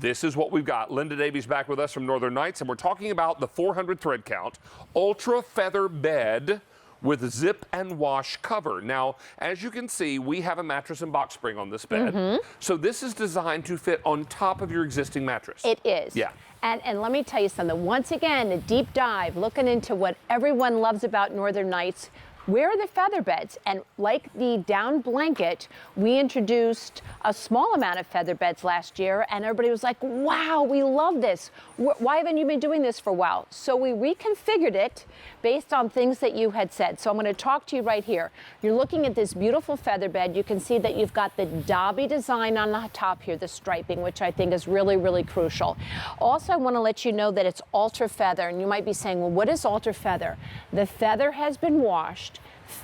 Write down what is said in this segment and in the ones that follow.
This is what we've got. Linda Davies back with us from Northern Nights, and we're talking about the 400 thread count, ultra feather bed with zip and wash cover. Now, as you can see, we have a mattress and box spring on this bed. So this is designed to fit on top of your existing mattress. It is. Yeah. And let me tell you something. Once again, a deep dive, looking into what everyone loves about Northern Nights. Where are the feather beds? And like the down blanket, we introduced a small amount of feather beds last year, and everybody was like, wow, we love this. Why haven't you been doing this for a while? So we reconfigured it based on things that you had said. So I'm going to talk to you right here. You're looking at this beautiful feather bed. You can see that you've got the Dobby design on the top here, the striping, which I think is really, really crucial. Also, I want to let you know that it's ultra feather, and you might be saying, well, what is ultra feather? The feather has been washed,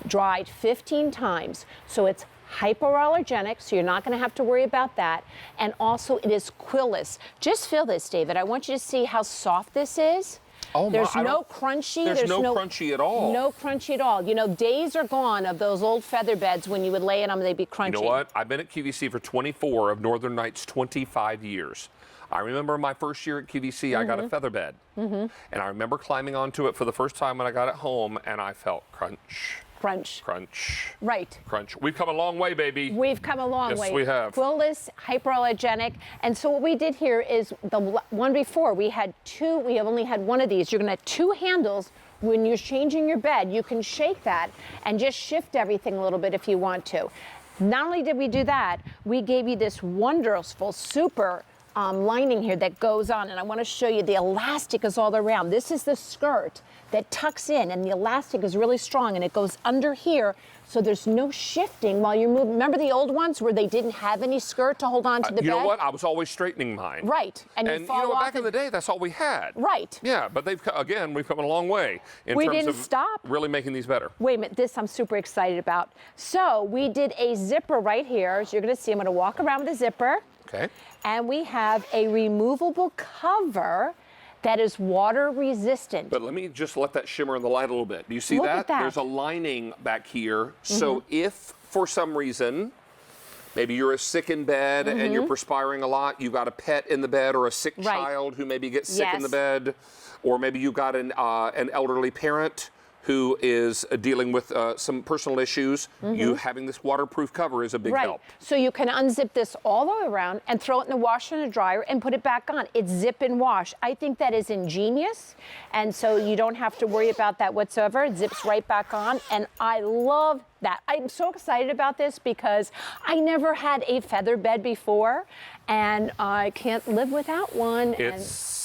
dried 15 times, so it's hypoallergenic, so you're not going to have to worry about that. And also, it is quillless. Just feel this, David. I want you to see how soft this is. Oh, there's no crunchy. There's no crunchy at all. No crunchy at all. You know, days are gone of those old feather beds when you would lay in them, they'd be crunchy. You know what? I've been at QVC for 24 of Northern Nights 25 years. I remember my first year at QVC, I got a feather bed. And I remember climbing onto it for the first time when I got it home, and I felt crunch. Crunch. Crunch. Right. Crunch. We've come a long way, baby. We've come a long way. Yes, we have. Quillless, hypoallergenic. And so what we did here is the one before, we have only had one of these. You're going to have two handles. When you're changing your bed, you can shake that and just shift everything a little bit if you want to. Not only did we do that, we gave you this wonderful, super lining here that goes on, and I want to show you the elastic is all around. This is the skirt that tucks in, and the elastic is really strong, and it goes under here, so there's no shifting while you move. Remember the old ones where they didn't have any skirt to hold on to the bed? You know what? I was always straightening mine. Right, and you fall off. Back in the day, that's all we had. Right. Yeah, but we've come a long way in terms of really making these better. Wait a minute, this I'm super excited about. So we did a zipper right here. As you're going to see, I'm going to walk around with a zipper. Okay. And we have a removable cover that is water resistant. But let me just let that shimmer in the light a little bit. Do you see Look that? at that? There's a lining back here. So if for some reason, maybe you're sick in bed and you're perspiring a lot, you've got a pet in the bed or a sick child who maybe gets sick in the bed, or maybe you've got an elderly parent who is dealing with some personal issues, you having this waterproof cover is a big help. So you can unzip this all the way around and throw it in the washer and the dryer and put it back on. It's zip and wash. I think that is ingenious, and so you don't have to worry about that whatsoever. It zips right back on, and I love that. I'm so excited about this because I never had a feather bed before, and I can't live without one. It's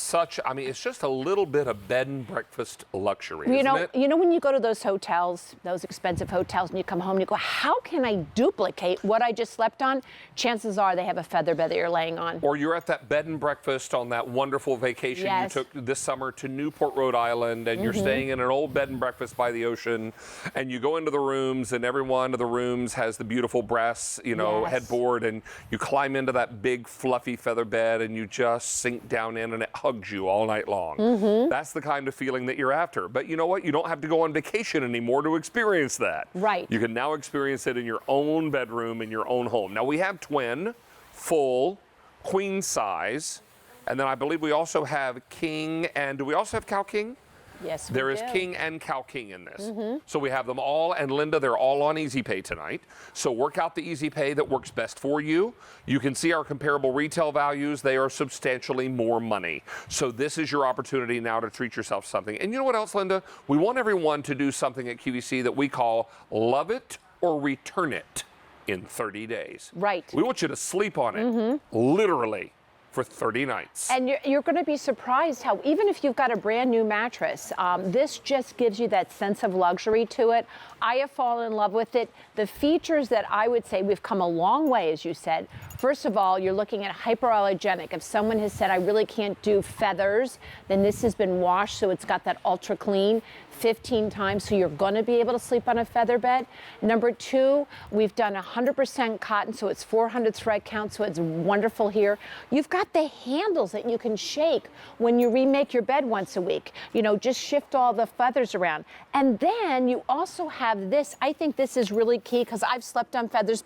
just a little bit of bed and breakfast luxury, you isn't it? You know when you go to those hotels, those expensive hotels, and you come home and you go, how can I duplicate what I just slept on? Chances are they have a feather bed that you're laying on. Or you're at that bed and breakfast on that wonderful vacation you took this summer to Newport, Rhode Island, and you're staying in an old bed and breakfast by the ocean, and you go into the rooms, and every one of the rooms has the beautiful brass, headboard, and you climb into that big fluffy feather bed, and you just sink down in, and it hugs you all night long. That's the kind of feeling that you're after. But you know what? You don't have to go on vacation anymore to experience that. Right. You can now experience it in your own bedroom, in your own home. Now we have twin, full, queen size, and then I believe we also have king, and do we also have cow king? Yes, we There is do. king and cow king in this. So we have them all, and Linda, they're all on Easy Pay tonight. So work out the Easy Pay that works best for you. You can see our comparable retail values. They are substantially more money. So this is your opportunity now to treat yourself something. And you know what else, Linda? We want everyone to do something at QVC that we call love it or return it in 30 days. Right. We want you to sleep on it, literally, for 30 nights. And you're going to be surprised how, even if you've got a brand new mattress, this just gives you that sense of luxury to it. I have fallen in love with it. The features that I would say we've come a long way, as you said. First of all, you're looking at hyperallergenic. If someone has said, I really can't do feathers, then this has been washed, so it's got that ultra clean 15 times, so you're going to be able to sleep on a feather bed. Number two, we've done 100% cotton, so it's 400 thread count, so it's wonderful here. You've got got the handles that you can shake when you remake your bed once a week. You know, just shift all the feathers around. And then you also have this. I think this is really key because I've slept on beds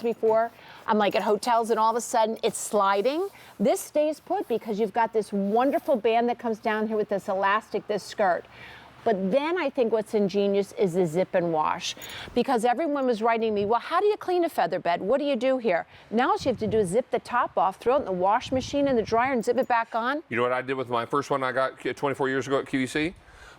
before. I'm like at hotels and all of a sudden it's sliding. This stays put because you've got this wonderful band that comes down here with this elastic, this skirt. But then I think what's ingenious is the zip and wash, because everyone was writing me, well, how do you clean a feather bed? What do you do here? Now all you have to do is zip the top off, throw it in the wash machine in the dryer and zip it back on. You know what I did with my first one I got 24 years ago at QVC?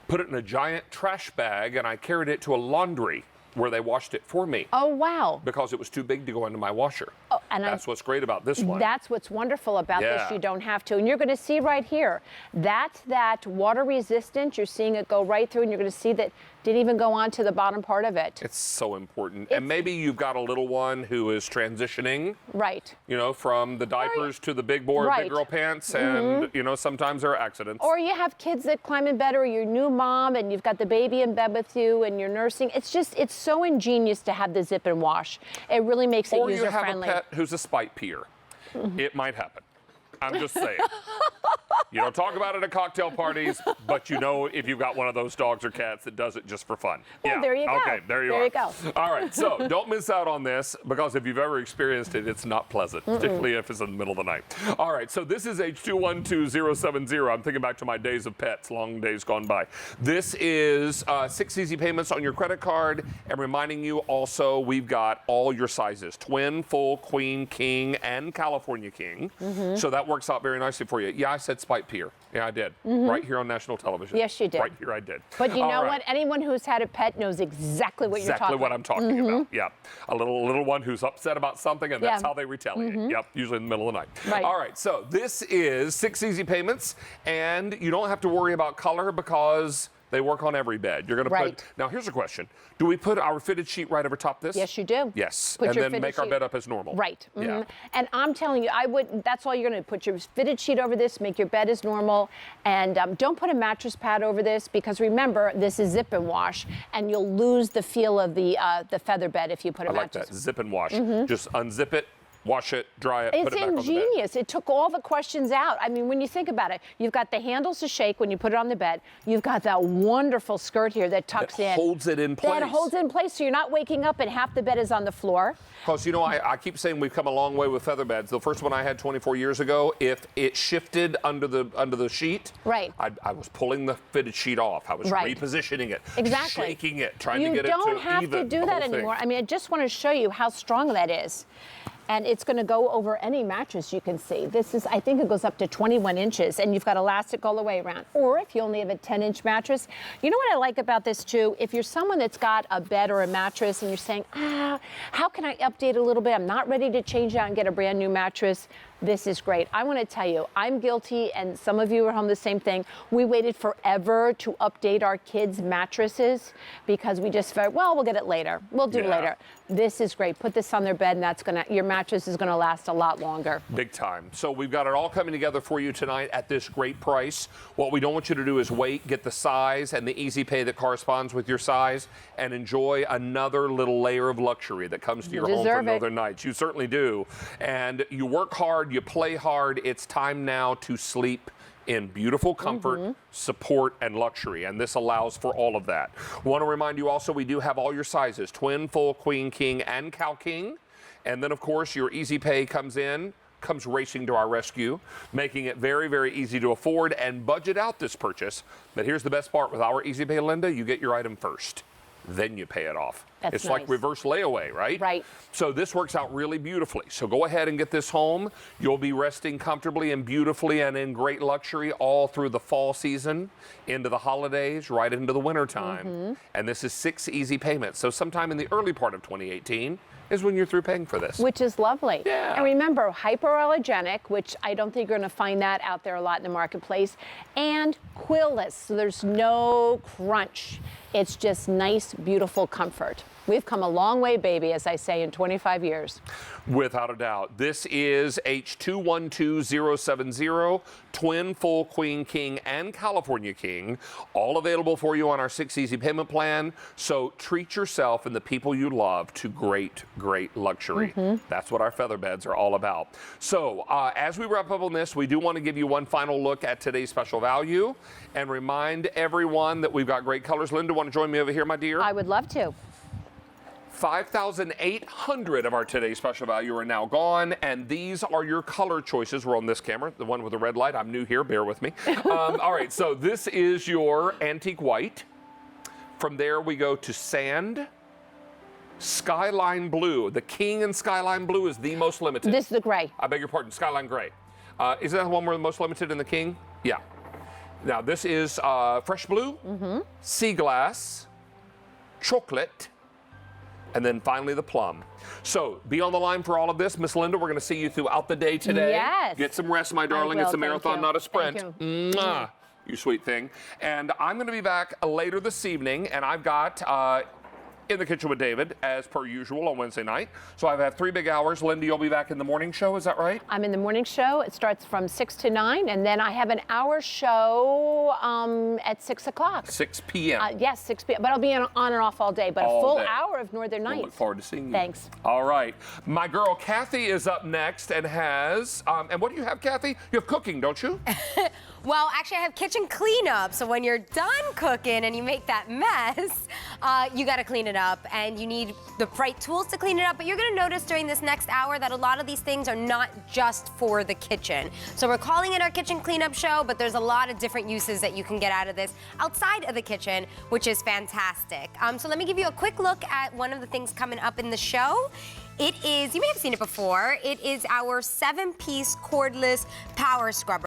Put it in a giant trash bag and I carried it to a laundry where they washed it for me. Oh, wow. Because it was too big to go into my washer. Oh, and that's what's great about this one. That's what's wonderful about this. You don't have to. And you're going to see right here, that's that water resistant. You're seeing it go right through, and you're going to see that didn't even go on to the bottom part of it. It's so important. And maybe you've got a little one who is transitioning. Right. You know, from the diapers to the big boy, big girl pants. And, you know, sometimes there are accidents. Or you have kids that climb in bed, or you're a new mom and you've got the baby in bed with you and you're nursing. It's just, it's so ingenious to have the zip and wash. It really makes it user-friendly. Or you have a pet who's a spite peer. It might happen. I'm just saying. You don't talk about it at cocktail parties, but you know if you've got one of those dogs or cats that does it just for fun. Well, there you go. Okay, there you go. All right, so don't miss out on this, because if you've ever experienced it, it's not pleasant, particularly if it's in the middle of the night. All right, so this is H212070. I'm thinking back to my days of pets, long days gone by. This is 6 easy payments on your credit card, and reminding you also we've got all your sizes: twin, full, queen, king, and California king. So that works out very nicely for you. Yeah, I said spite peer. Yeah, I did. Right here on national television. Yes, you did. Right here I did. But you know what? Anyone who's had a pet knows exactly what you're talking about. Exactly what I'm talking about. Yeah. A little one who's upset about something, and that's how they retaliate. Yep, usually in the middle of the night. Right. All right, so this is 6 easy payments, and you don't have to worry about color because they work on every bed. You're going to put. Now, here's a question. Do we put our fitted sheet right over top this? Yes, you do. Yes. Put and your then make our bed up as normal. Right. Yeah. And I'm telling you, that's all you're going to put your fitted sheet over this, make your bed as normal, and don't put a mattress pad over this, because remember, this is zip and wash, and you'll lose the feel of the feather bed if you put a mattress. I like that. Zip and wash. Just unzip it, wash it, dry it, put it back on the bed. It's ingenious. It took all the questions out. I mean, when you think about it, you've got the handles to shake when you put it on the bed. You've got that wonderful skirt here that tucks in. Holds it in place. That holds it in place, so you're not waking up and half the bed is on the floor. Because, you know, I keep saying we've come a long way with feather beds. The first one I had 24 years ago, if it shifted under the sheet, I was pulling the fitted sheet off. I was repositioning it, shaking it, trying to get it to even. You don't have to do that anymore. I mean, I just want to show you how strong that is. And it's going to go over any mattress you can see. This is, I think it goes up to 21 inches, and you've got elastic all the way around. Or if you only have a 10-inch mattress, you know what I like about this too? If you're someone that's got a bed or a mattress and you're saying, how can I update a little bit? I'm not ready to change out and get a brand new mattress. This is great. I want to tell you, I'm guilty, and some of you are home the same thing. We waited forever to update our kids' mattresses because we just felt, well, we'll get it later. We'll do it later. This is great. Put this on their bed, and your mattress is going to last a lot longer. Big time. So we've got it all coming together for you tonight at this great price. What we don't want you to do is wait, get the size and the easy pay that corresponds with your size, and enjoy another little layer of luxury that comes to your home for Northern Nights. You certainly do. And you work hard, you play hard. It's time now to sleep in beautiful comfort, support, and luxury, and this allows for all of that. Want to remind you also, we do have all your sizes: twin, full, queen, king, and Cal King. And then, of course, your easy pay comes racing to our rescue, making it very, very easy to afford and budget out this purchase. But here's the best part: with our easy pay, Linda, you get your item first, then you pay it off. It's like reverse layaway, right? Right. So this works out really beautifully. So go ahead and get this home. You'll be resting comfortably and beautifully and in great luxury all through the fall season, into the holidays, right into the winter time. And this is 6 easy payments. So sometime in the early part of 2018 is when you're through paying for this. Which is lovely. Yeah. And remember, hypoallergenic, which I don't think you're going to find that out there a lot in the marketplace, and quillless, so there's no crunch. It's just nice, beautiful comfort. We've come a long way, baby, as I say, in 25 years. Without a doubt. This is H212070, twin, full, queen, king, and California king, all available for you on our 6 easy payment plan. So treat yourself and the people you love to great, great luxury. That's what our feather beds are all about. So as we wrap up on this, we do want to give you one final look at today's special value and remind everyone that we've got great colors. Linda, want to join me over here, my dear? I would love to. 5,800 of our today's special value are now gone, and these are your color choices. We're on this camera, the one with the red light. I'm new here, bear with me. All right, so this is your antique white. From there, we go to sand, skyline blue. The king in skyline blue is the most limited. This is the gray. I beg your pardon, skyline gray. Is that the one we're the most limited in the king? Yeah. Now, this is fresh blue, sea glass, chocolate, and then finally the plum. So be on the line for all of this. Miss Linda, we're going to see you throughout the day today. Yes. Get some rest, my darling. It's a marathon, not a sprint. Thank you. Mwah. You sweet thing. And I'm going to be back later this evening, and I've got In the Kitchen with David, as per usual, on Wednesday night. So I have 3 big hours. Linda, you'll be back in the morning show, is that right? I'm in the morning show. It starts from 6 to 9, and then I have an hour show at 6 o'clock. 6 p.m. Yes, 6 p.m. But I'll be on and off all day. But All a full day. hour of Northern We'll Nights. look forward to seeing you. Thanks. All right. My girl, Kathy, is up next and has, and what do you have, Kathy? You have cooking, don't you? Well, actually, I have kitchen cleanup. So when you're done cooking and you make that mess, you got to clean it up, and you need the right tools to clean it up. But you're going to notice during this next hour that a lot of these things are not just for the kitchen. So we're calling it our kitchen cleanup show, but there's a lot of different uses that you can get out of this outside of the kitchen, which is fantastic. So let me give you a quick look at one of the things coming up in the show. It is, you may have seen it before, it is our 7-piece cordless power scrubber.